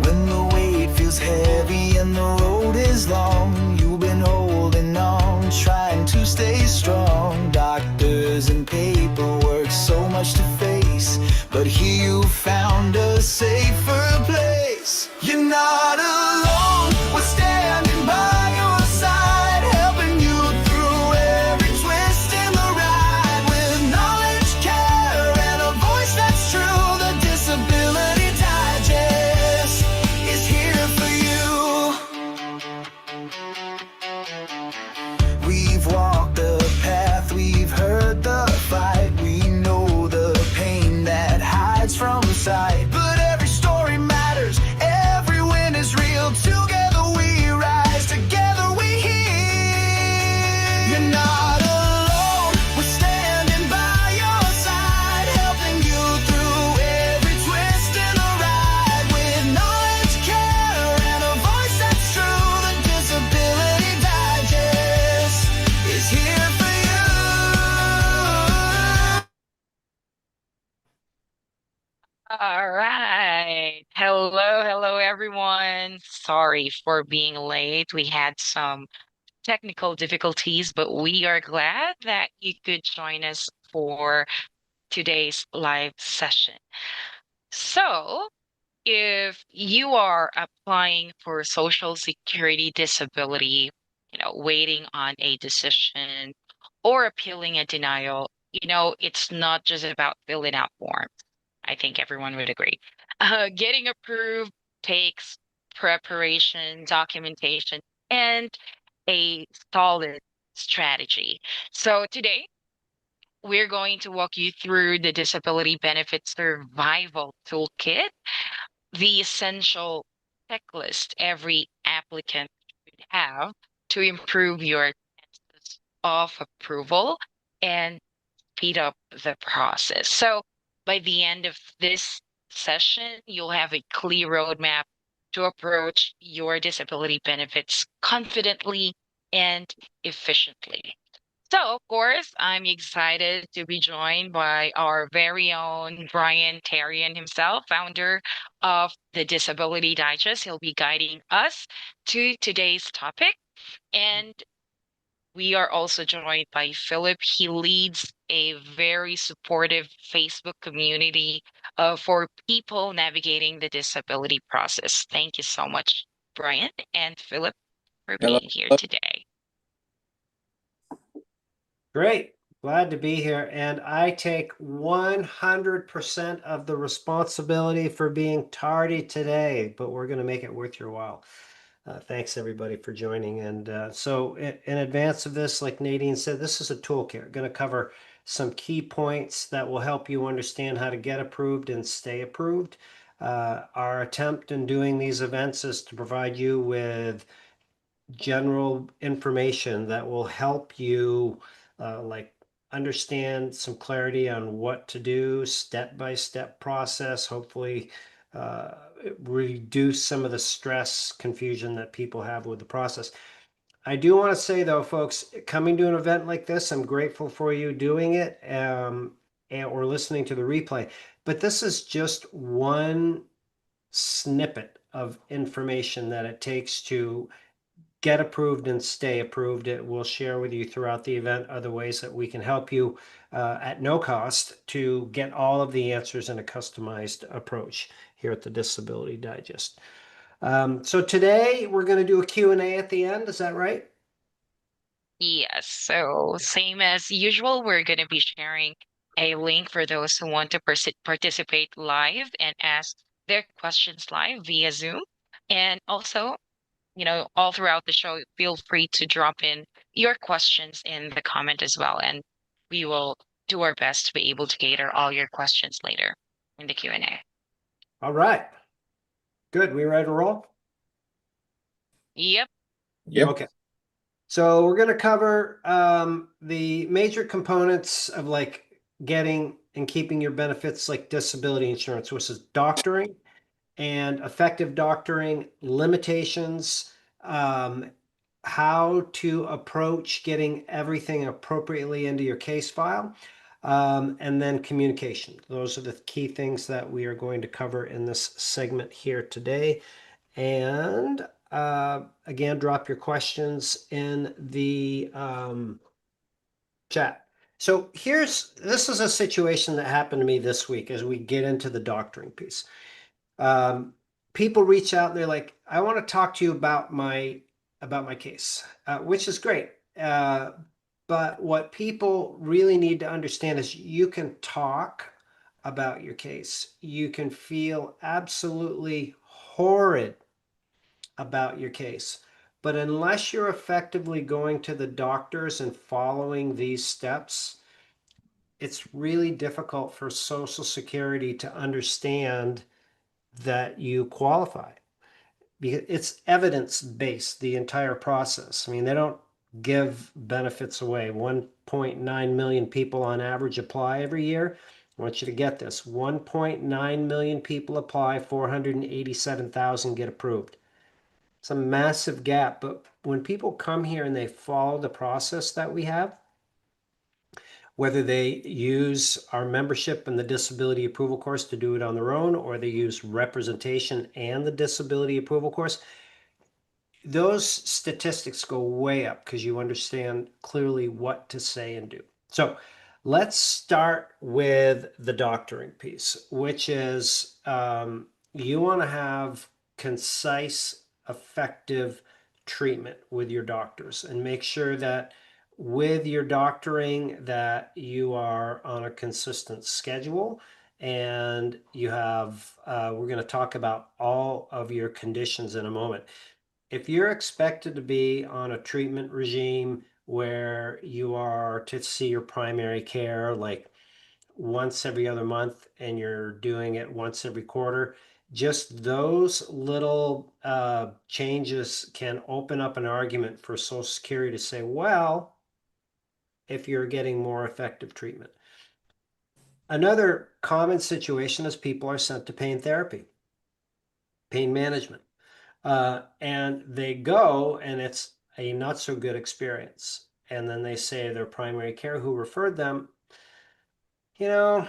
When the weight feels heavy and the road is long, you've been holding on, trying to stay strong. Doctors and paperwork, so much to face, but here you found a safer place. You're not alone, we're standing by your side, helping you through every twist in the ride. With knowledge, care, and a voice that's true, the Disability Digest is here for you. We've walked the path, we've heard the fight, we know the pain that hides from sight. But every story matters, every win is real. Together we rise, together we heal. You're not alone, we're standing by your side, helping you through every twist in the ride. With knowledge, care, and a voice that's true, the Disability Digest is here for you. All right. Hello, everyone. Sorry for being late. We had some technical difficulties, but we are glad that you could join us for today's live session. So, if you are applying for Social Security disability, waiting on a decision or appealing a denial, it's not just about filling out forms. I think everyone would agree. Getting approved takes preparation, documentation, and a solid strategy. So today, we're going to walk you through the Disability Benefits Survival Toolkit, the essential checklist every applicant should have to improve your chances of approval and speed up the process. So by the end of this session, you'll have a clear roadmap to approach your disability benefits confidently and efficiently. So, of course, I'm excited to be joined by our very own Brian Terrian himself, founder of the Disability Digest. He'll be guiding us to today's topic. And we are also joined by Philip. He leads a very supportive Facebook community for people navigating the disability process. Thank you so much, Brian and Philip, for Hello. being here today. Great. Glad to be here. And I take 100% of the responsibility for being tardy today, but we're going to make it worth your while. Thanks everybody for joining. And so in advance of this, like Nadine said, this is a toolkit. We're going to cover some key points that will help you understand how to get approved and stay approved. Our attempt in doing these events is to provide you with general information that will help you like understand some clarity on what to do, step-by-step process, hopefully reduce some of the stress, confusion that people have with the process. I do want to say though, folks, coming to an event like this, I'm grateful for you doing it or listening to the replay, but this is just one snippet of information that it takes to get approved and stay approved. It will share with you throughout the event other ways that we can help you at no cost to get all of the answers in a customized approach here at the Disability Digest. So today we're going to do a Q&A at the end. Is that right? Yes, so same as usual, we're going to be sharing a link for those who want to participate live and ask their questions live via Zoom. And also, all throughout the show, feel free to drop in your questions in the comment as well. And we will do our best to be able to cater all your questions later in the Q&A. All right. Good. We ready to roll? Yep. Okay. So we're going to cover the major components of like getting and keeping your benefits like disability insurance, which is doctoring and effective doctoring, limitations, how to approach getting everything appropriately into your case file. And then communication. Those are the key things that we are going to cover in this segment here today. And again, drop your questions in the chat. So this is a situation that happened to me this week as we get into the doctoring piece. People reach out and they're like, I want to talk to you about my case, which is great. But what people really need to understand is you can talk about your case. You can feel absolutely horrid about your case. But unless you're effectively going to the doctors and following these steps, it's really difficult for Social Security to understand that you qualify, because it's evidence-based, the entire process. I mean, they don't give benefits away. 1.9 million people on average apply every year. I want you to get this. 1.9 million people apply, 487,000 get approved. It's a massive gap, but when people come here and they follow the process that we have, whether they use our membership and the disability approval course to do it on their own, or they use representation and the disability approval course, those statistics go way up because you understand clearly what to say and do. So let's start with the doctoring piece, which is you want to have concise, effective treatment with your doctors, and make sure that with your doctoring that you are on a consistent schedule, and you have we're going to talk about all of your conditions in a moment. If you're expected to be on a treatment regime where you are to see your primary care like once every other month and you're doing it once every quarter, just those little changes can open up an argument for Social Security to say, well, if you're getting more effective treatment. Another common situation is people are sent to pain therapy, pain management. And they go and it's a not so good experience. And then they say their primary care who referred them, you know,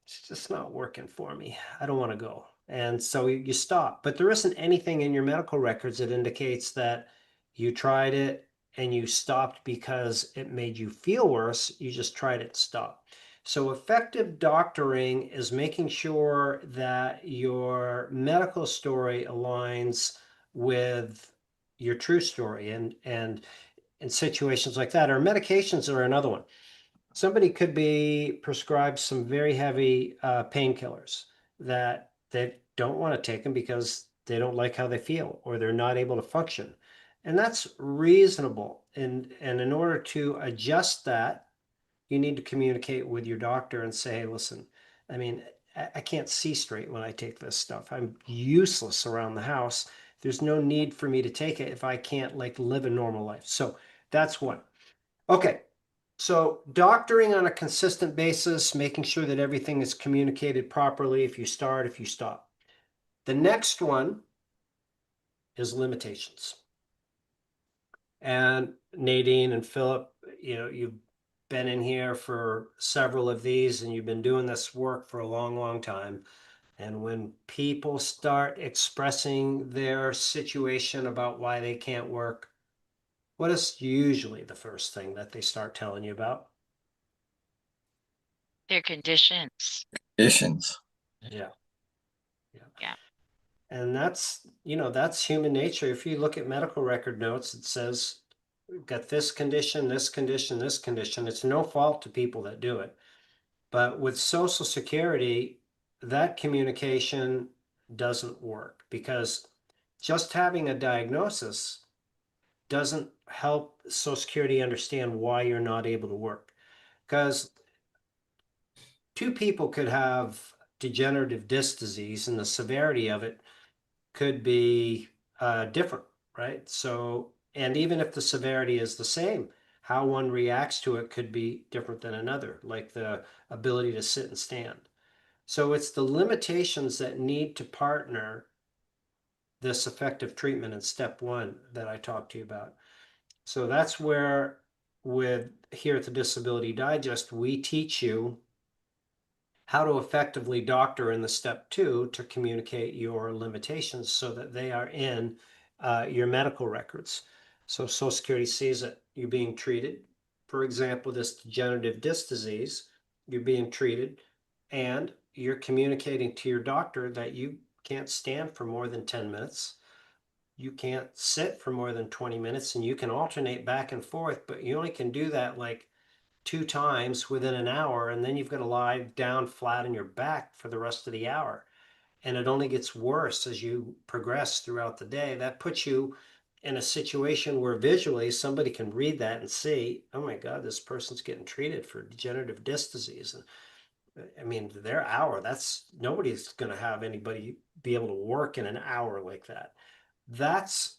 it's just not working for me. I don't want to go. And so you stop. But there isn't anything in your medical records that indicates that you tried it and you stopped because it made you feel worse. You just tried it and stopped. So effective doctoring is making sure that your medical story aligns with your true story, and in situations like that, or medications are another one. Somebody could be prescribed some very heavy painkillers that they don't want to take them because they don't like how they feel or they're not able to function. And that's reasonable. And in order to adjust that, you need to communicate with your doctor and say, hey, listen, I mean, I can't see straight when I take this stuff. I'm useless around the house. There's no need for me to take it if I can't like live a normal life. So that's one. Okay. So doctoring on a consistent basis, making sure that everything is communicated properly if you start, if you stop. The next one is limitations. And Nadine and Philip, you've been in here for several of these and you've been doing this work for a long, long time. And when people start expressing their situation about why they can't work, what is usually the first thing that they start telling you about? Their conditions. Conditions. Yeah. Yeah. And that's human nature. If you look at medical record notes, it says we've got this condition, this condition, this condition. It's no fault to people that do it. But with Social Security, that communication doesn't work because just having a diagnosis doesn't help Social Security understand why you're not able to work. Because two people could have degenerative disc disease and the severity of it could be different, right? So, and even if the severity is the same, how one reacts to it could be different than another, like the ability to sit and stand. So it's the limitations that need to partner this effective treatment in step one that I talked to you about. So that's where with here at the Disability Digest, we teach you how to effectively doctor in the step 2 to communicate your limitations so that they are in your medical records. So Social Security sees it. You're being treated. For example, this degenerative disc disease, you're being treated and you're communicating to your doctor that you can't stand for more than 10 minutes. You can't sit for more than 20 minutes, and you can alternate back and forth, but you only can do that like 2 times within an hour, and then you've got to lie down flat on your back for the rest of the hour. And it only gets worse as you progress throughout the day. That puts you in a situation where visually somebody can read that and see, oh my God, this person's getting treated for degenerative disc disease. And I mean, their hour, that's nobody's going to have anybody be able to work in an hour like that. That's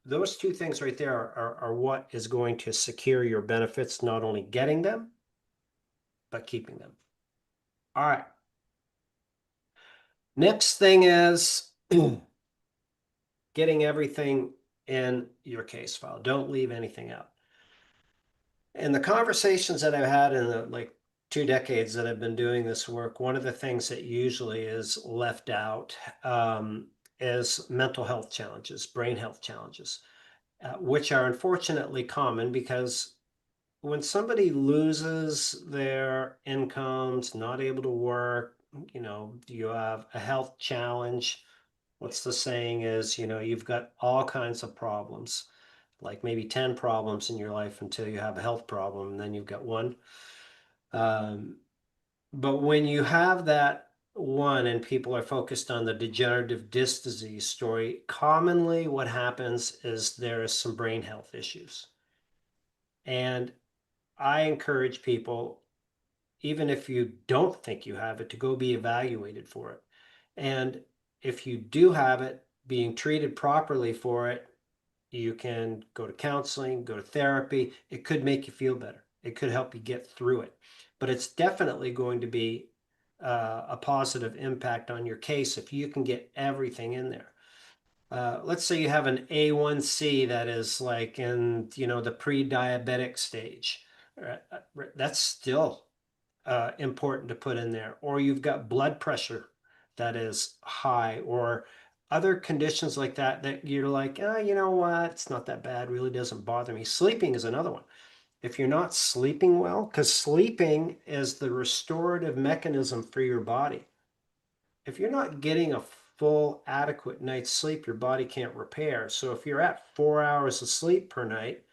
those two things right there are what is going to secure your benefits, not only getting them, but keeping them. All right. Next thing is getting everything in your case file. Don't leave anything out. In the conversations that I've had in the like 2 decades that I've been doing this work, one of the things that usually is left out is mental health challenges, brain health challenges, which are unfortunately common because when somebody loses their incomes, not able to work, you have a health challenge. What's the saying is, you've got all kinds of problems, like maybe 10 problems in your life until you have a health problem, and then you've got one. But when you have that one and people are focused on the degenerative disc disease story, commonly what happens is there is some brain health issues. And I encourage people, even if you don't think you have it, to go be evaluated for it. And if you do have it, being treated properly for it, you can go to counseling, go to therapy. It could make you feel better. It could help you get through it. But it's definitely going to be a positive impact on your case if you can get everything in there. Let's say you have an A1C that is like in, the pre-diabetic stage. That's still important to put in there. Or you've got blood pressure that is high, or other conditions like that that you're like, oh, you know what? It's not that bad. Really doesn't bother me. Sleeping is another one. If you're not sleeping well, because sleeping is the restorative mechanism for your body. If you're not getting a full, adequate night's sleep, your body can't repair. So if you're at 4 hours of sleep per night,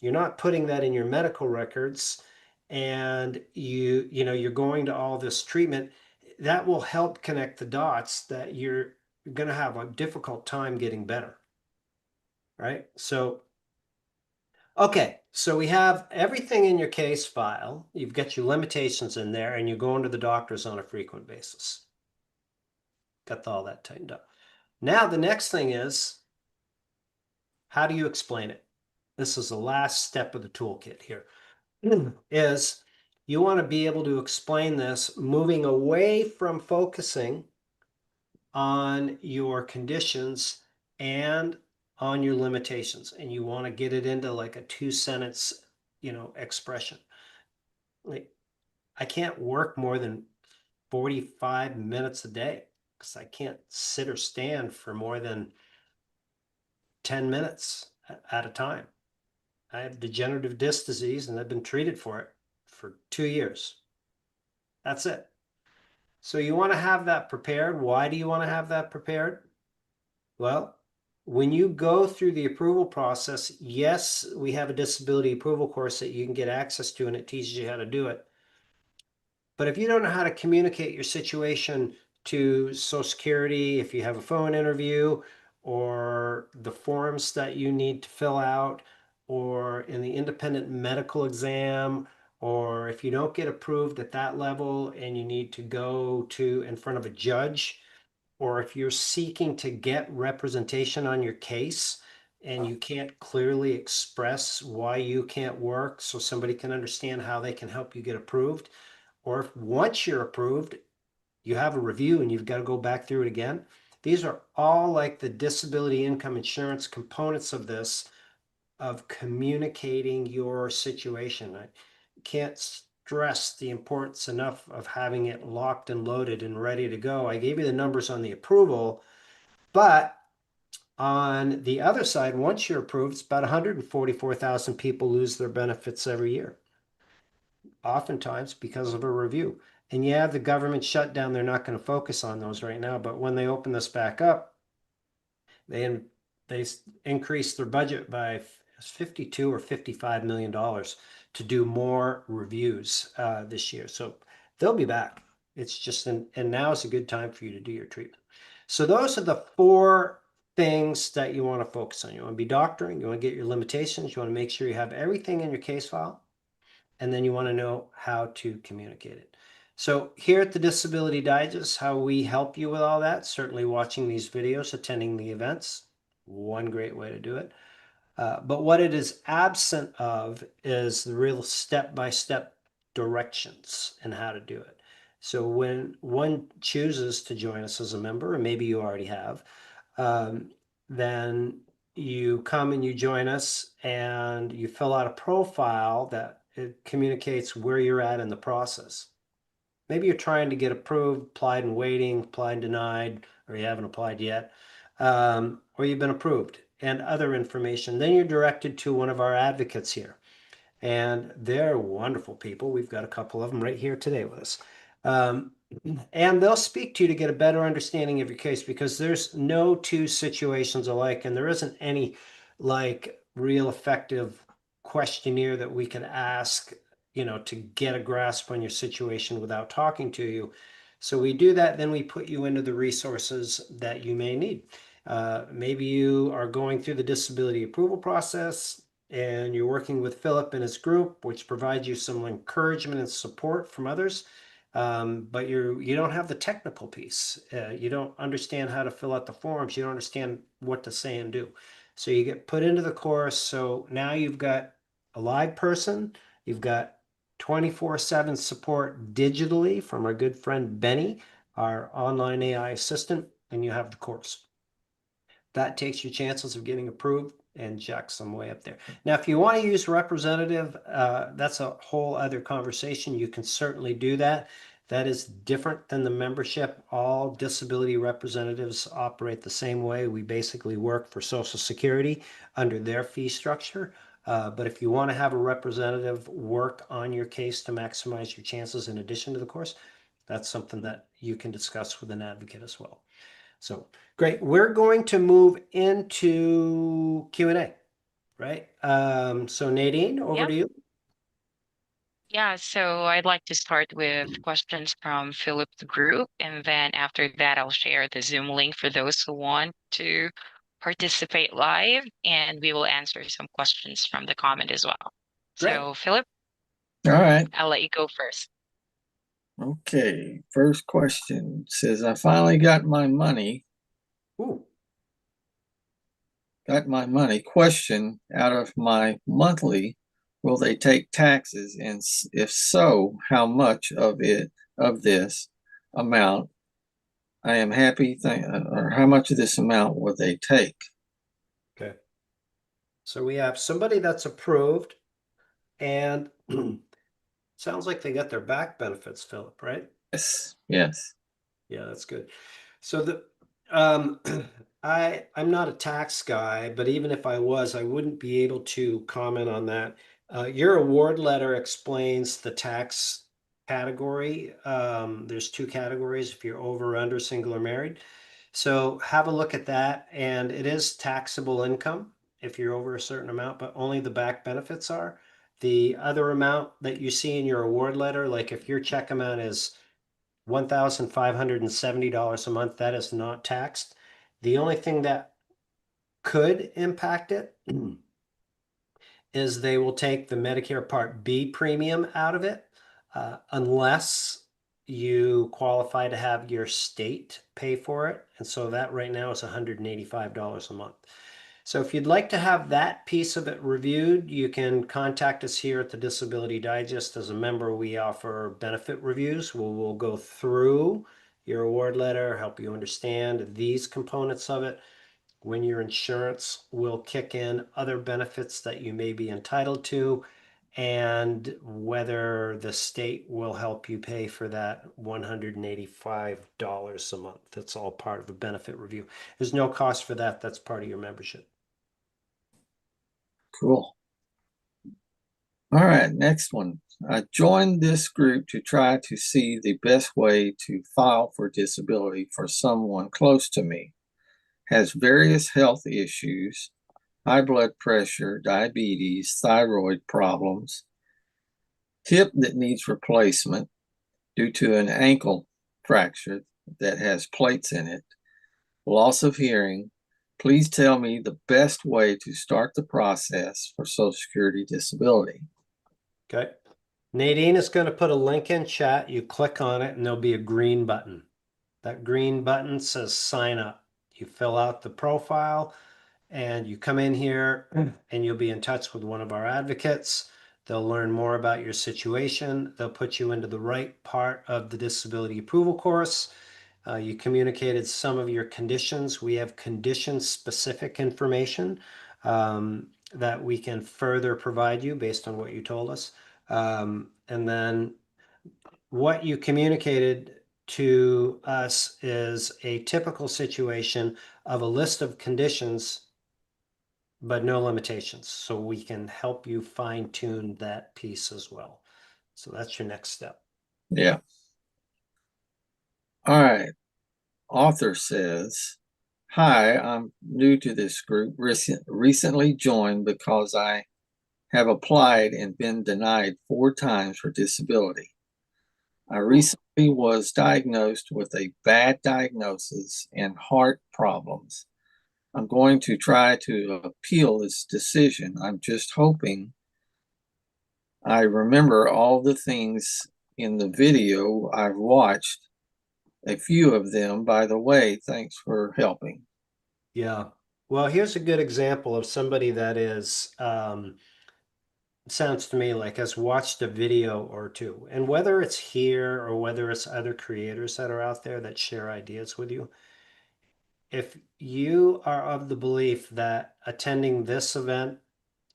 you're not putting that in your medical records, and you're going to all this treatment that will help connect the dots that you're going to have a difficult time getting better. Right? So, okay, so we have everything in your case file. You've got your limitations in there, and you're going to the doctors on a frequent basis. Got all that tightened up. Now, the next thing is, how do you explain it? This is the last step of the toolkit here. Is you want to be able to explain this moving away from focusing on your conditions and on your limitations, and you want to get it into like a 2 sentence expression. Like, I can't work more than 45 minutes a day because I can't sit or stand for more than 10 minutes at a time. I have degenerative disc disease and I've been treated for it for 2 years. That's it. So you want to have that prepared. Why do you want to have that prepared? Well, when you go through the approval process, yes, we have a disability approval course that you can get access to, and it teaches you how to do it. But if you don't know how to communicate your situation to Social Security, if you have a phone interview, or the forms that you need to fill out, or in the independent medical exam, or if you don't get approved at that level and you need to go to in front of a judge, or if you're seeking to get representation on your case and you can't clearly express why you can't work so somebody can understand how they can help you get approved, or if once you're approved, you have a review and you've got to go back through it again. These are all like the disability income insurance components of this of communicating your situation. I can't stress the importance enough of having it locked and loaded and ready to go. I gave you the numbers on the approval, but on the other side, once you're approved, it's about 144,000 people lose their benefits every year, oftentimes because of a review. And yeah, the government shutdown, they're not going to focus on those right now, but when they open this back up, they increased their budget by 52 or 55 million dollars to do more reviews this year. So they'll be back. It's just and now is a good time for you to do your treatment. So those are the four things that you want to focus on. You want to be doctoring, you want to get your limitations, you want to make sure you have everything in your case file, and then you want to know how to communicate it. So here at the Disability Digest, how we help you with all that, certainly watching these videos, attending the events, one great way to do it. But what it is absent of is the real step-by-step directions and how to do it. So when one chooses to join us as a member, and maybe you already have, then you come and you join us and you fill out a profile that it communicates where you're at in the process. Maybe you're trying to get approved, applied and waiting, applied and denied, or you haven't applied yet, or you've been approved and other information. Then you're directed to one of our advocates here. And they're wonderful people. We've got a couple of them right here today with us. And they'll speak to you to get a better understanding of your case, because there's no two situations alike, and there isn't any like real effective questionnaire that we can ask, to get a grasp on your situation without talking to you. So we do that, then we put you into the resources that you may need. Maybe you are going through the disability approval process and you're working with Philip and his group, which provides you some encouragement and support from others. But you don't have the technical piece. You don't understand how to fill out the forms. You don't understand what to say and do. So you get put into the course. So now you've got a live person. You've got 24/7 support digitally from our good friend Benny, our online AI assistant, and you have the course. That takes your chances of getting approved and jacks them way up there. Now, if you want to use representative, that's a whole other conversation. You can certainly do that. That is different than the membership. All disability representatives operate the same way. We basically work for Social Security under their fee structure. But if you want to have a representative work on your case to maximize your chances in addition to the course, that's something that you can discuss with an advocate as well. So great. We're going to move into Q&A, right? So Nadine, over Yeah. to you. Yeah, so I'd like to start with questions from Philip's group, and then after that, I'll share the Zoom link for those who want to participate live, and we will answer some questions from the comment as well. Great. So, Philip, All right. I'll let you go first. Okay. First question says, I finally got my money. Ooh. Question out of my monthly. Will they take taxes? And if so, how much of this amount? I am happy. Or how much of this amount will they take? Okay. So we have somebody that's approved, and sounds like they got their back benefits, Philip, right? Yes. Yes. Yeah, that's good. So I'm not a tax guy, but even if I was, I wouldn't be able to comment on that. Your award letter explains the tax category. There's two categories if you're over or under, single or married. So have a look at that, and it is taxable income if you're over a certain amount, but only the back benefits are. The other amount that you see in your award letter, like if your check amount is $1,570 a month, that is not taxed. The only thing that could impact it is they will take the Medicare Part B premium out of it, unless you qualify to have your state pay for it. And so that right now is $185 a month. So if you'd like to have that piece of it reviewed, you can contact us here at the Disability Digest. As a member, we offer benefit reviews. We'll go through your award letter, help you understand these components of it. when your insurance will kick in, other benefits that you may be entitled to, and whether the state will help you pay for that $185 a month. That's all part of a benefit review. There's no cost for that. That's part of your membership. Cool. All right, next one. I joined this group to try to see the best way to file for disability for someone close to me. Has various health issues, high blood pressure, diabetes, thyroid problems, hip that needs replacement due to an ankle fracture that has plates in it, loss of hearing. Please tell me the best way to start the process for Social Security disability. Okay. Nadine is going to put a link in chat. You click on it and there'll be a green button. That green button says sign up. You fill out the profile and you come in here and you'll be in touch with one of our advocates. They'll learn more about your situation. They'll put you into the right part of the disability approval course. You communicated some of your conditions. We have condition-specific information that we can further provide you based on what you told us. And then what you communicated to us is a typical situation of a list of conditions, but no limitations. So we can help you fine tune that piece as well. So that's your next step. Yeah. All right. Author says, hi, I'm new to this group, recently joined because I have applied and been denied 4 times for disability. I recently was diagnosed with a bad diagnosis and heart problems. I'm going to try to appeal this decision. I'm just hoping I remember all the things in the video I've watched. A few of them, by the way. Thanks for helping. Yeah. Well, here's a good example of somebody that is, sounds to me like has watched a video or two. And whether it's here or whether it's other creators that are out there that share ideas with you, if you are of the belief that attending this event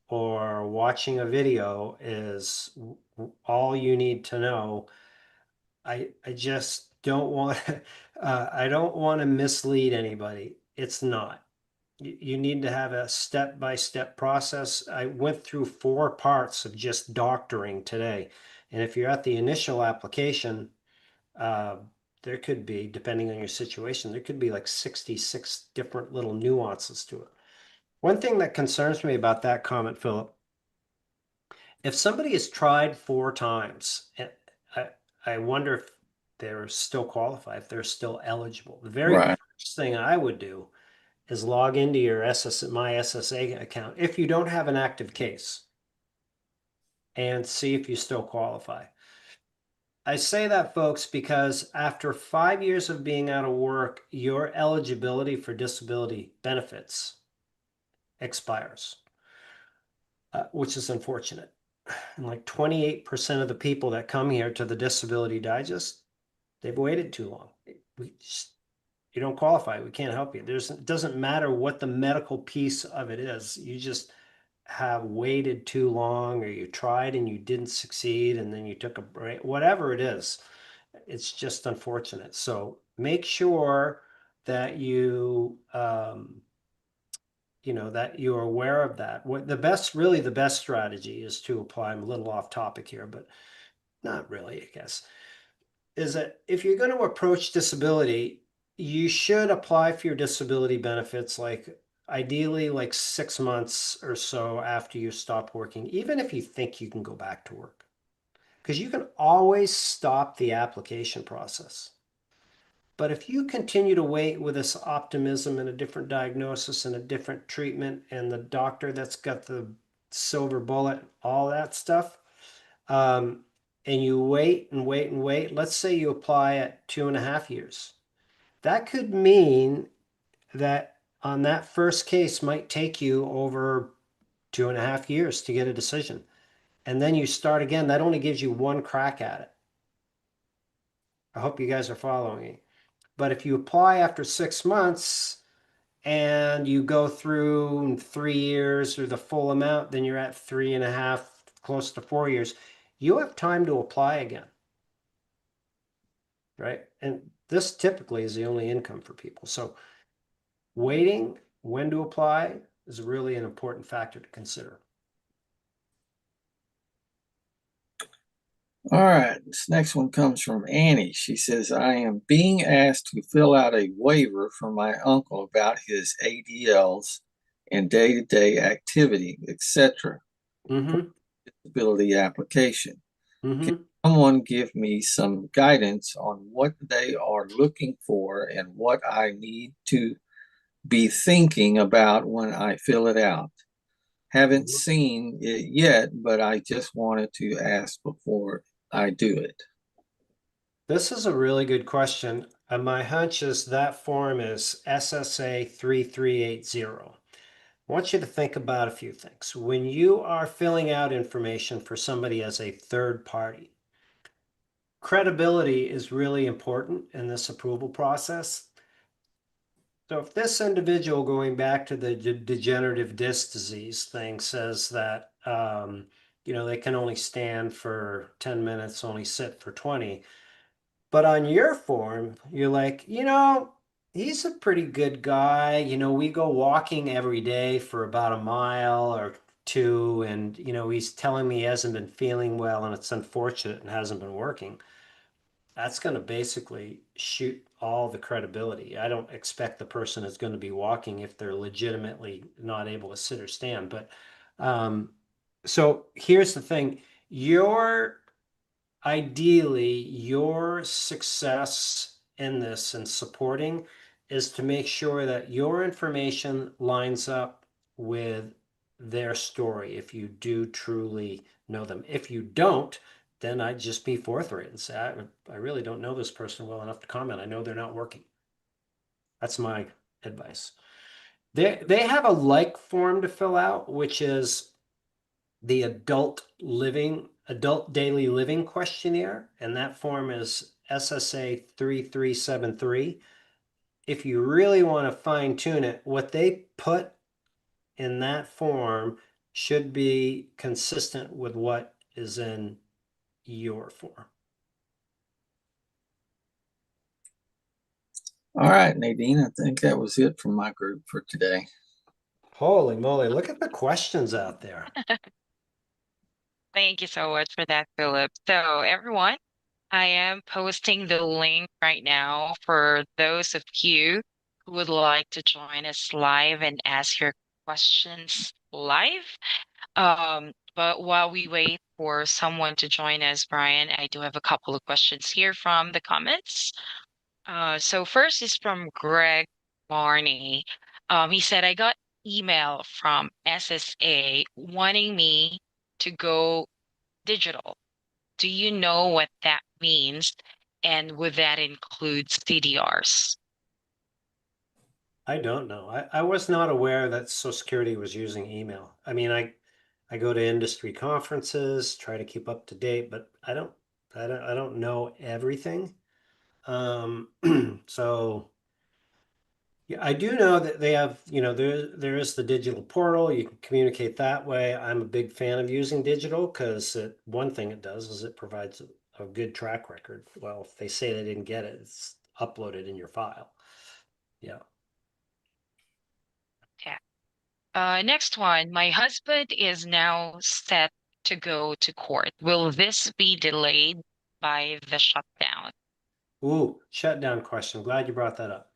or watching a video is all you need to know, I just don't want I don't want to mislead anybody. It's not. You need to have a step-by-step process. I went through 4 parts of just doctoring today. And if you're at the initial application, there could be, depending on your situation, there could be like 66 different little nuances to it. One thing that concerns me about that comment, Philip, if somebody has tried 4 times, I, I wonder if they're still qualified, if they're still eligible. The very Right. first thing I would do is log into your my SSA account if you don't have an active case and see if you still qualify. I say that, folks, because after 5 years of being out of work, your eligibility for disability benefits expires, which is unfortunate. And like 28% of the people that come here to the Disability Digest, they've waited too long. You don't qualify. We can't help you. It doesn't matter what the medical piece of it is. You just have waited too long, or you tried and you didn't succeed, and then you took a break, whatever it is. It's just unfortunate. So make sure that you that you're aware of that. What really the best strategy is to apply. I'm a little off topic here, but not really, I guess, is that if you're going to approach disability, you should apply for your disability benefits like ideally like 6 months or so after you stop working, even if you think you can go back to work, because you can always stop the application process. But if you continue to wait with this optimism and a different diagnosis and a different treatment and the doctor that's got the silver bullet, all that stuff, and you wait and wait and wait, let's say you apply at 2.5 years. That could mean that on that first case might take you over 2.5 years to get a decision. And then you start again. That only gives you 1 crack at it. I hope you guys are following me. But if you apply after 6 months and you go through in 3 years or the full amount, then you're at 3.5, close to 4 years. You have time to apply again, right? And this typically is the only income for people. So waiting when to apply is really an important factor to consider. All right, this next one comes from Annie. She says, I am being asked to fill out a waiver for my uncle about his ADLs and day-to-day activity, etc. Mm-hmm. Disability application. Mm-hmm. Someone give me some guidance on what they are looking for and what I need to be thinking about when I fill it out. Haven't seen it yet, but I just wanted to ask before I do it. This is a really good question. And my hunch is that form is SSA 3380. I want you to think about a few things. When you are filling out information for somebody as a third party, credibility is really important in this approval process. So if this individual, going back to the degenerative disc disease thing, says that they can only stand for 10 minutes, only sit for 20, but on your form, you're like, he's a pretty good guy. We go walking every day for about a mile or two, and he's telling me he hasn't been feeling well and it's unfortunate and hasn't been working. That's going to basically shoot all the credibility. I don't expect the person is going to be walking if they're legitimately not able to sit or stand. But so here's the thing. Ideally, your success in this and supporting is to make sure that your information lines up with their story if you do truly know them. If you don't, then I'd just be forthright and say, I really don't know this person well enough to comment. I know they're not working. That's my advice. They have a like form to fill out, which is the adult daily living questionnaire, and that form is SSA 3373. If you really want to fine tune it, what they put in that form should be consistent with what is in your form. All right, Nadine, I think that was it from my group for today. Holy moly, look at the questions out there. Thank you so much for that, Philip. So everyone, I am posting the link right now for those of you who would like to join us live and ask your questions live. But while we wait for someone to join us, Brian, I do have a couple of questions here from the comments. So first is from Greg Barney. He said, I got email from SSA wanting me to go digital. Do you know what that means? And would that include CDRs? I don't know. I was not aware that Social Security was using email. I mean, I go to industry conferences, try to keep up to date, but I don't know everything. So yeah, I do know that they have, there is the digital portal. You can communicate that way. I'm a big fan of using digital because one thing it does is it provides a good track record. Well, if they say they didn't get it, it's uploaded in your file. Yeah. Yeah. Next one. My husband is now set to go to court. Will this be delayed by the shutdown? Ooh, shutdown question. Glad you brought that up.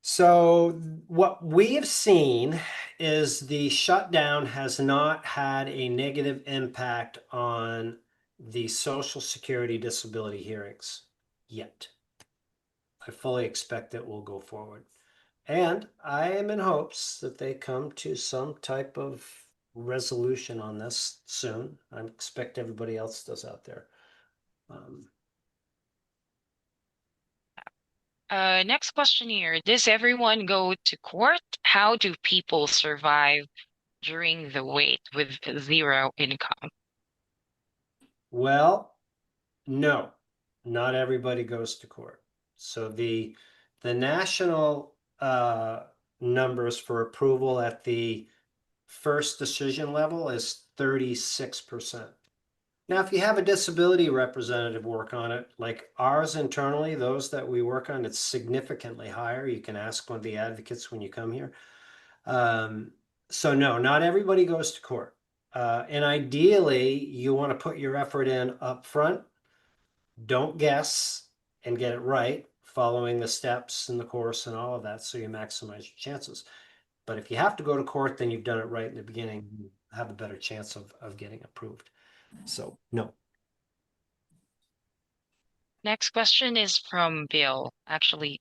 So what we've seen is the shutdown has not had a negative impact on the Social Security disability hearings yet. I fully expect it will go forward. And I am in hopes that they come to some type of resolution on this soon. I expect everybody else does out there. Next question here. Does everyone go to court? How do people survive during the wait with zero income? Well, no, not everybody goes to court. So the national numbers for approval at the first decision level is 36%. Now, if you have a disability representative work on it, like ours internally, those that we work on, it's significantly higher. You can ask one of the advocates when you come here. So no, not everybody goes to court. And ideally, you want to put your effort in up front. Don't guess and get it right, following the steps in the course and all of that, so you maximize your chances. But if you have to go to court, then you've done it right in the beginning. You have a better chance of getting approved. So no. Next question is from Bill. Actually,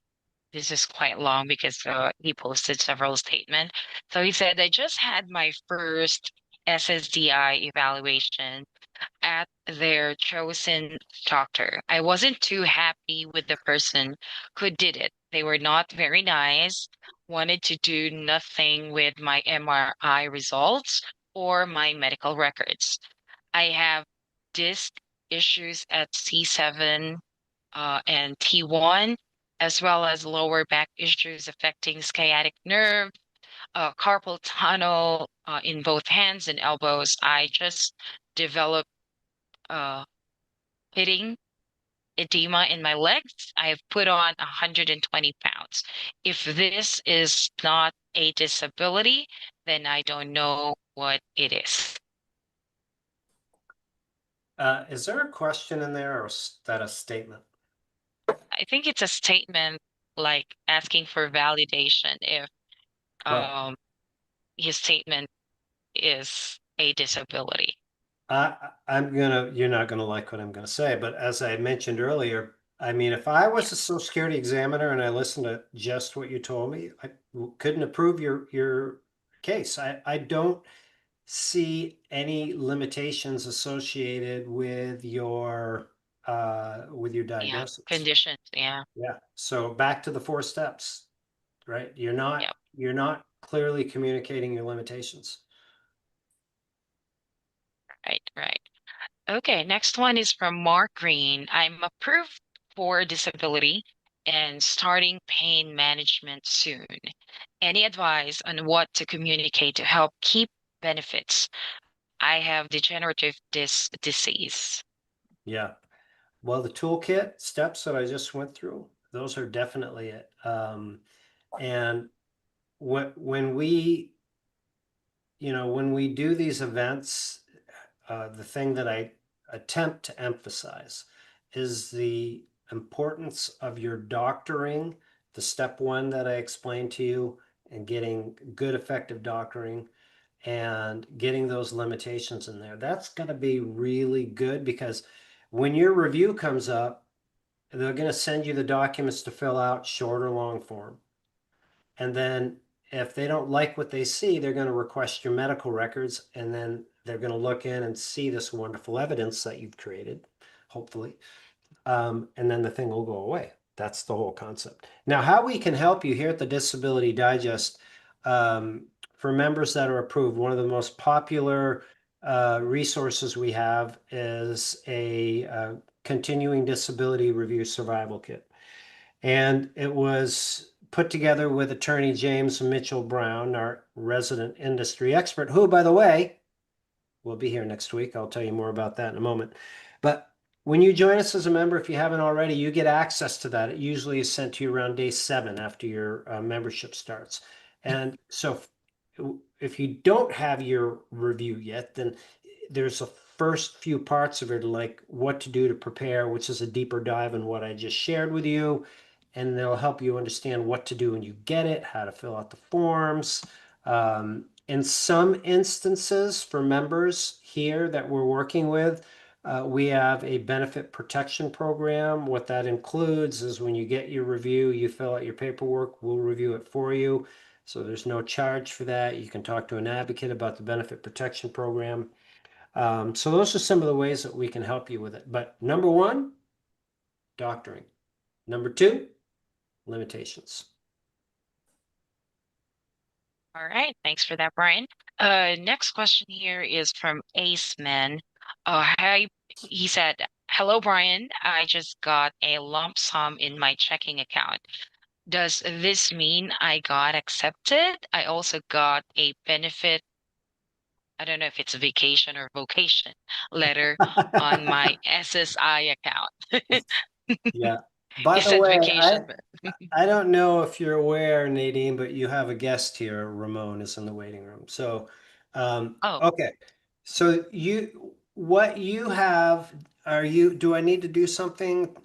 this is quite long because he posted several statements. So he said, I just had my first SSDI evaluation at their chosen doctor. I wasn't too happy with the person who did it. They were not very nice, wanted to do nothing with my MRI results or my medical records. I have disc issues at C7 and T1, as well as lower back issues affecting sciatic nerve, carpal tunnel in both hands and elbows. I just developed pitting edema in my legs. I have put on 120 pounds. If this is not a disability, then I don't know what it is. Is there a question in there, or is that a statement? I think it's a statement like asking for validation if Well, his statement is a disability. you're not gonna like what I'm gonna say, but as I mentioned earlier, I mean, if I was a Social Security examiner and I listened to just what you told me, I couldn't approve your case. I don't see any limitations associated with your Yeah, diagnosis. conditions. Yeah, Yeah. So back to the 4 steps, right? yep. You're not clearly communicating your limitations. Right. Okay, next one is from Mark Green. I'm approved for disability and starting pain management soon. Any advice on what to communicate to help keep benefits? I have degenerative disc disease. Yeah. Well, the toolkit steps that I just went through, those are definitely it. And when we, when we do these events, the thing that I attempt to emphasize is the importance of your doctoring, the step 1 that I explained to you, and getting good effective doctoring and getting those limitations in there. That's going to be really good, because when your review comes up, they're going to send you the documents to fill out, short or long form. And then if they don't like what they see, they're going to request your medical records, and then they're going to look in and see this wonderful evidence that you've created, hopefully. And then the thing will go away. That's the whole concept. Now, how we can help you here at the Disability Digest, for members that are approved, one of the most popular resources we have is a continuing disability review survival kit. And it was put together with attorney James Mitchell Brown, our resident industry expert, who, by the way, will be here next week. I'll tell you more about that in a moment. But when you join us as a member, if you haven't already, you get access to that. It usually is sent to you around day 7 after your membership starts. And so if you don't have your review yet, then there's a first few parts of it, like what to do to prepare, which is a deeper dive in what I just shared with you. And they'll help you understand what to do when you get it, how to fill out the forms. In some instances, for members here that we're working with, we have a benefit protection program. What that includes is when you get your review, you fill out your paperwork, we'll review it for you. So there's no charge for that. You can talk to an advocate about the benefit protection program. So those are some of the ways that we can help you with it. But number 1, doctoring. Number 2, limitations. All right, thanks for that, Brian. Next question here is from Ace Man. Hi, he said, hello, Brian. I just got a lump sum in my checking account. Does this mean I got accepted? I also got a benefit. I don't know if it's a vacation or vocation letter on my SSI account. Yeah. By You the said way, vacation, but I don't know if you're aware, Nadine, but you have a guest here. Ramon is in the waiting room. So, oh, okay. So what you have, do I need to do something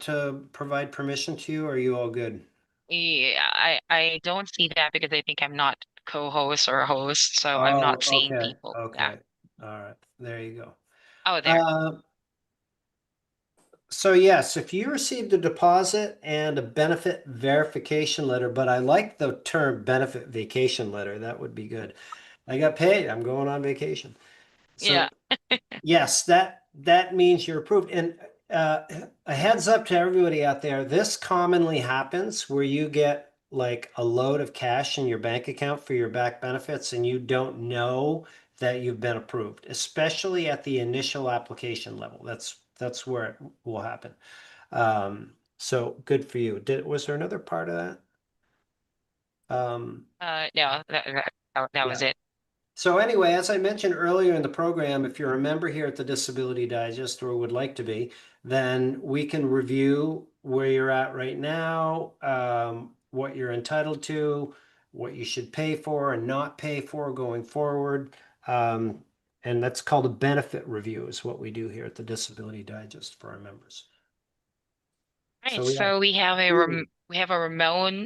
to provide permission to you? Or are you all good? yeah, I don't see that because I think I'm not co-host or host, so I'm Oh, not seeing okay. people. Yeah. Okay. All right. There you go. Oh, there. Uh, So yes, if you received a deposit and a benefit verification letter, but I like the term benefit vacation letter, that would be good. I got paid, I'm going on vacation. So Yeah. yes, that means you're approved. And uh, a heads up to everybody out there, this commonly happens where you get like a load of cash in your bank account for your back benefits and you don't know that you've been approved, especially at the initial application level. That's where it will happen. So good for you. Was there another part of that? No, that Yeah. was it. So anyway, as I mentioned earlier in the program, if you're a member here at the Disability Digest or would like to be, then we can review where you're at right now, what you're entitled to, what you should pay for and not pay for going forward. And that's called a benefit review is what we do here at the Disability Digest for our members. Right. So we have So two. we have a Ramon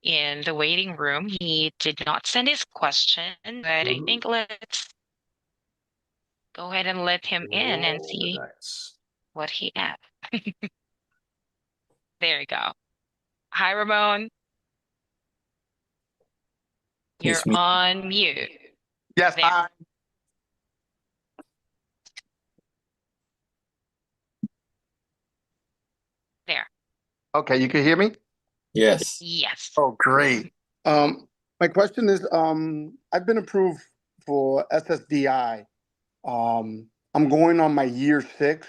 in the waiting room. He did not send his question, but I Mhm. think let's go ahead and let him in and Roll the see dice. what he has. There you go. Hi, Ramon. You're He's me. on mute. Yes, There. hi. There. Okay, you can hear me? Yes. Yes. Oh, great. My question is, I've been approved for SSDI. I'm going on my year 6.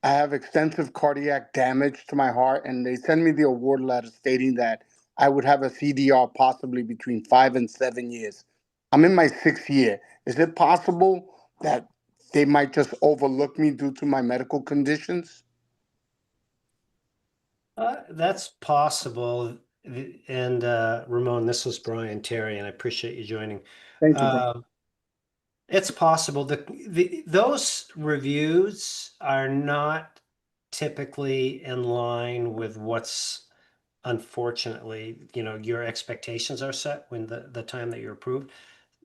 I have extensive cardiac damage to my heart, and they send me the award letter stating that I would have a CDR possibly between 5 and 7 years. I'm in my 6th year. Is it possible that they might just overlook me due to my medical conditions? That's possible. And Ramon, this is Brian Terry, and I appreciate you joining. Thank you, bro. Um, it's possible that those reviews are not typically in line with what's unfortunately, your expectations are set when the time that you're approved.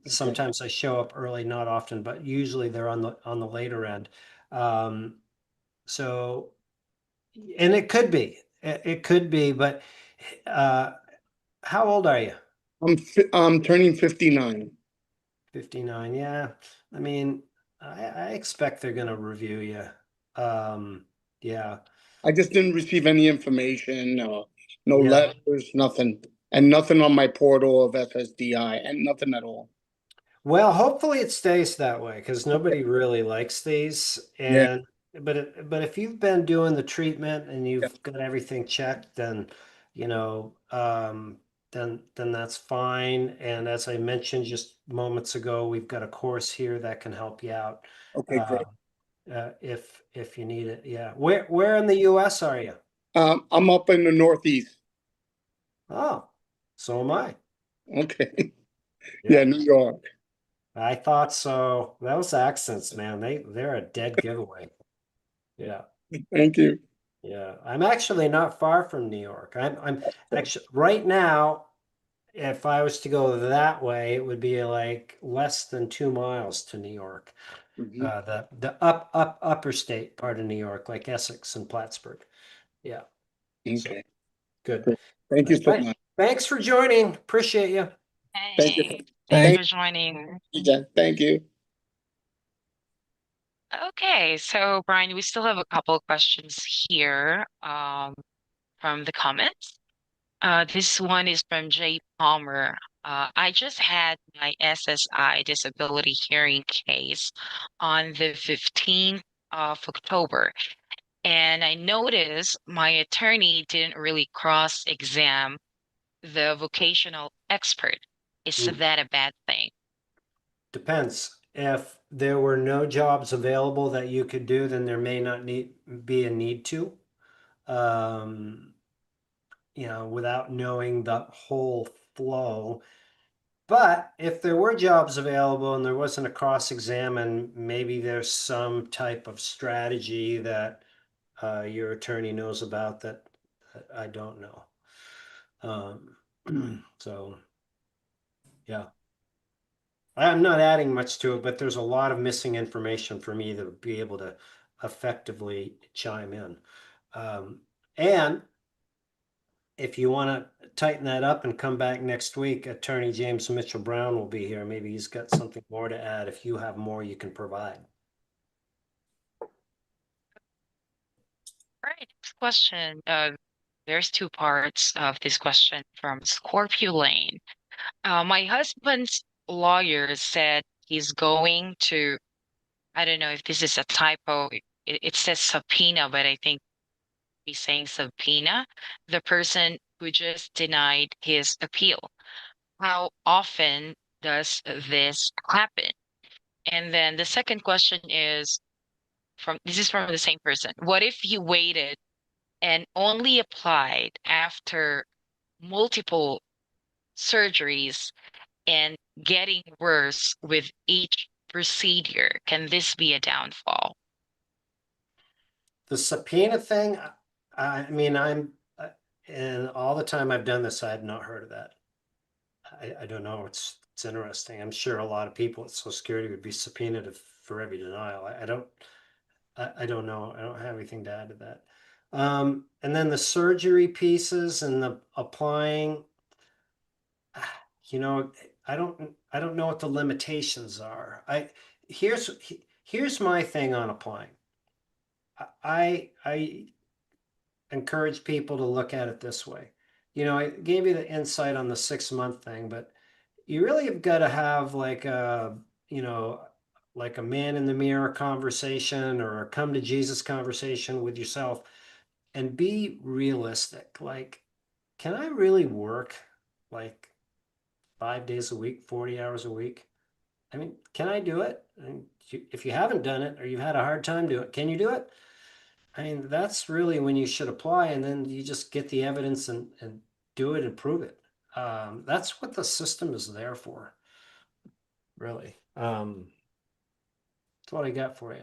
Okay. Sometimes they show up early, not often, but usually they're on the later end. Um, so and it could be. It could be, but uh, how old are you? I'm turning 59. 59. Yeah. I mean, I expect they're going to review you. Yeah. I just didn't receive any information, no Yeah. letters, nothing, and nothing on my portal of FSDI, and nothing at all. Well, hopefully it stays that way because nobody really likes these. Yeah. And but if you've been doing the treatment and Yeah. you've got everything checked, then you know, then that's fine. And as I mentioned just moments ago, we've got a course here that can help you out Okay, uh, great. if you need it. Yeah. Where in the U.S. are you? I'm up in the Northeast. Oh, so am I. Okay. Yeah. Yeah, New York. I thought so. Those accents, man, they're a dead giveaway. Yeah. Thank you. Yeah. I'm actually not far from New York. I'm actually right now, if I was to go that way, it would be like less than 2 miles to New York. Mhm. The upper state part of New York, like Essex and Plattsburgh. Yeah. So Okay, good. great. Thank you so Right. much. Thanks for joining. Appreciate you. Thank you. Hey, thanks Thank for joining. Thank you. Okay, so Brian, we still have a couple of questions here from the comments. This one is from Jay Palmer. I just had my SSI disability hearing case on the 15th of October, And I noticed my attorney didn't really cross-exam the vocational expert. Is Mm. that a bad thing? Depends. If there were no jobs available that you could do, then there may not be a need to. Um, without knowing the whole flow. But if there were jobs available and there wasn't a cross exam, and maybe there's some type of strategy that your attorney knows about that I don't know. So, yeah. I'm not adding much to it, but there's a lot of missing information for me to be able to effectively chime in. And if you want to tighten that up and come back next week, Attorney James Mitchell Brown will be here. Maybe he's got something more to add. If you have more, you can provide. All right, next question. There's two parts of this question from Scorpio Lane. My husband's lawyer said he's going to, I don't know if this is a typo. It says subpoena, but I think he's saying subpoena, the person who just denied his appeal. How often does this happen? And then the second question is this is from the same person. What if you waited and only applied after multiple surgeries and getting worse with each procedure? Can this be a downfall? The subpoena thing, I mean, and all the time I've done this, I have not heard of that. I don't know. It's interesting. I'm sure a lot of people at Social Security would be subpoenaed for every denial. I don't know. I don't have anything to add to that. And then the surgery pieces and the applying, you know, I don't know what the limitations are. Here's my thing on applying. I encourage people to look at it this way. I gave you the insight on the 6 month thing, but you really have got to have like like a man in the mirror conversation or a come to Jesus conversation with yourself and be realistic. Like, can I really work like 5 days a week, 40 hours a week? I mean, can I do it? And if you haven't done it or you've had a hard time doing it, can you do it? I mean, that's really when you should apply, and then you just get the evidence and do it and prove it. That's what the system is there for, really. That's what I got for you.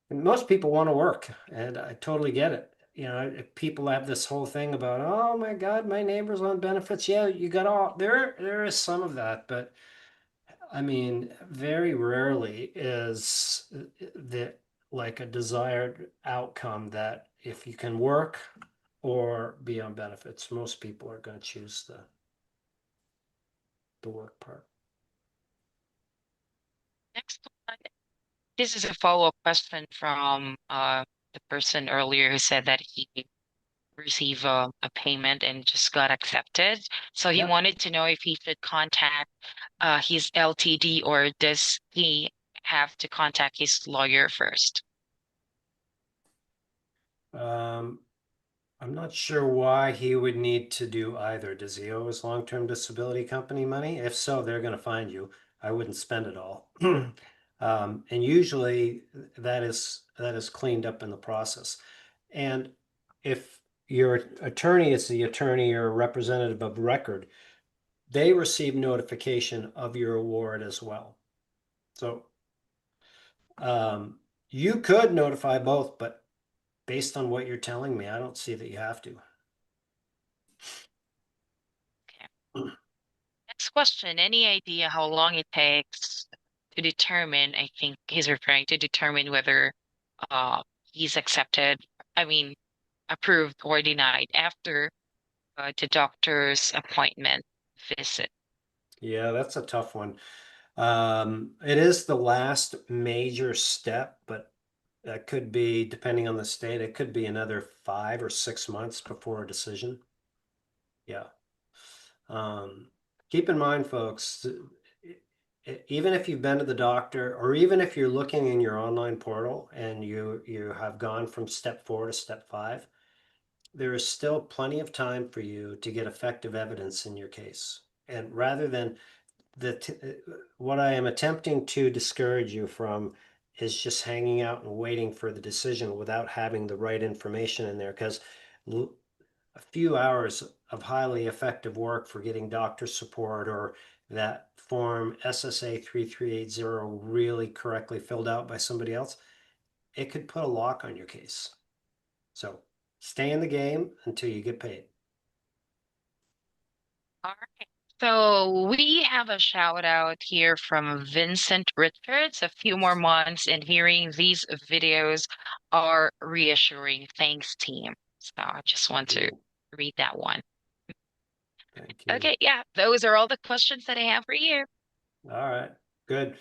And most people want to work, and I totally get it. If people have this whole thing about, oh my God, my neighbor's on benefits. Yeah, you got all there is some of that, but I mean, very rarely is the like a desired outcome that if you can work or be on benefits, most people are going to choose the work part. Next one. This is a follow-up question from the person earlier who said that he received a payment and just got accepted. So he Yep. wanted to know if he should contact his LTD or does he have to contact his lawyer first? I'm not sure why he would need to do either. Does he owe his long-term disability company money? If so, they're going to find you. I wouldn't spend it all. And usually that is cleaned up in the process. And if your attorney is the attorney or representative of record, they receive notification of your award as well. So you could notify both, but based on what you're telling me, I don't see that you have to. Okay. Next question. Any idea how long it takes to determine, I think he's referring to determine whether he's accepted, I mean, approved or denied after the doctor's appointment visit? Yeah, that's a tough one. It is the last major step, but that could be, depending on the state, it could be another 5 or 6 months before a decision. Yeah. Keep in mind, folks, even if you've been to the doctor, or even if you're looking in your online portal and you have gone from step 4 to step 5, there is still plenty of time for you to get effective evidence in your case. And rather than what I am attempting to discourage you from is just hanging out and waiting for the decision without having the right information in there, because a few hours of highly effective work for getting doctor support, or that form SSA 3380 really correctly filled out by somebody else, it could put a lock on your case. So stay in the game until you get paid. All right. So we have a shout out here from Vincent Richards. A few more months and hearing these videos are reassuring. Thanks, team. So I just want to read that one. Thank you. Okay, yeah, those are all the questions that I have for you. All right, good.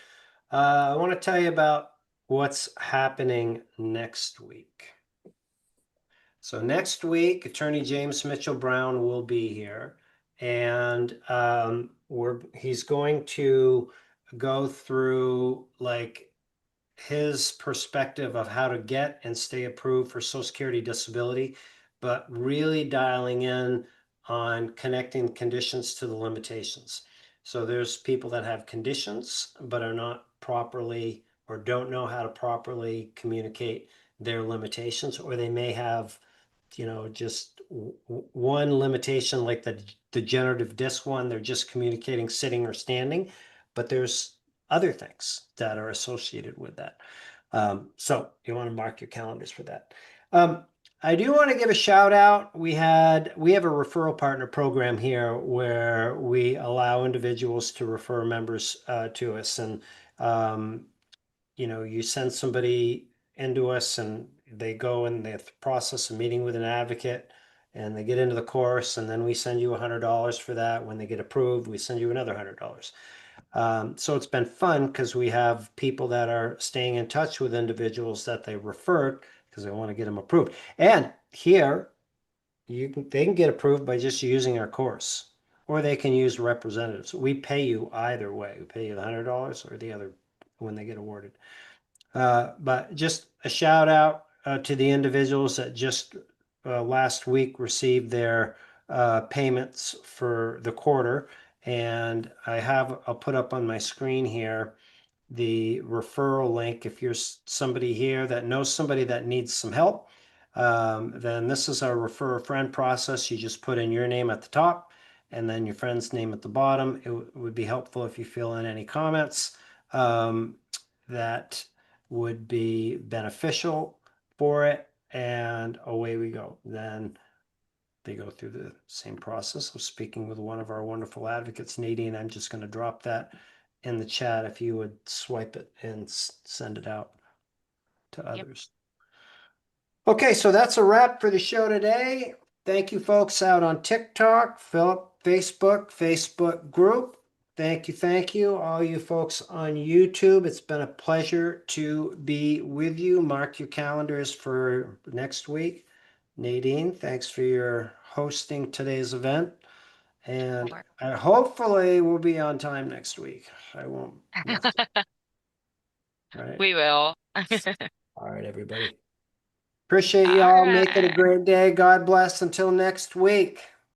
I want to tell you about what's happening next week. So next week, Attorney James Mitchell Brown will be here, and he's going to go through like his perspective of how to get and stay approved for Social Security disability, but really dialing in on connecting conditions to the limitations. So there's people that have conditions but are not properly or don't know how to properly communicate their limitations, or they may have, just one limitation like the degenerative disc one. They're just communicating sitting or standing, but there's other things that are associated with that. So you want to mark your calendars for that. I do want to give a shout out. We have a referral partner program here where we allow individuals to refer members to us, and you send somebody into us and they go and they process a meeting with an advocate and they get into the course, and then we send you $100 for that. When they get approved, we send you another $100. So it's been fun because we have people that are staying in touch with individuals that they referred because they want to get them approved. And here, they can get approved by just using our course, or they can use representatives. We pay you either way. We pay you the $100 or the other when they get awarded. But just a shout out to the individuals that just last week received their payments for the quarter. And I'll put up on my screen here the referral link. If you're somebody here that knows somebody that needs some help, then this is our refer a friend process. You just put in your name at the top and then your friend's name at the bottom. It would be helpful if you fill in any comments that would be beneficial for it, and away we go. Then they go through the same process of speaking with one of our wonderful advocates. Nadine, I'm just going to drop that in the chat if you would swipe it and send it out to others. Okay, so that's a wrap for the show today. Thank you folks out on TikTok, Philip, Facebook group. Thank you, all you folks on YouTube. It's been a pleasure to be with you. Mark your calendars for next week. Nadine, thanks for your hosting today's event. And hopefully we'll be on time next week. I won't miss it. All right. We will. All right, everybody. Appreciate All y'all. Make it a right. great day. God bless. Until next week.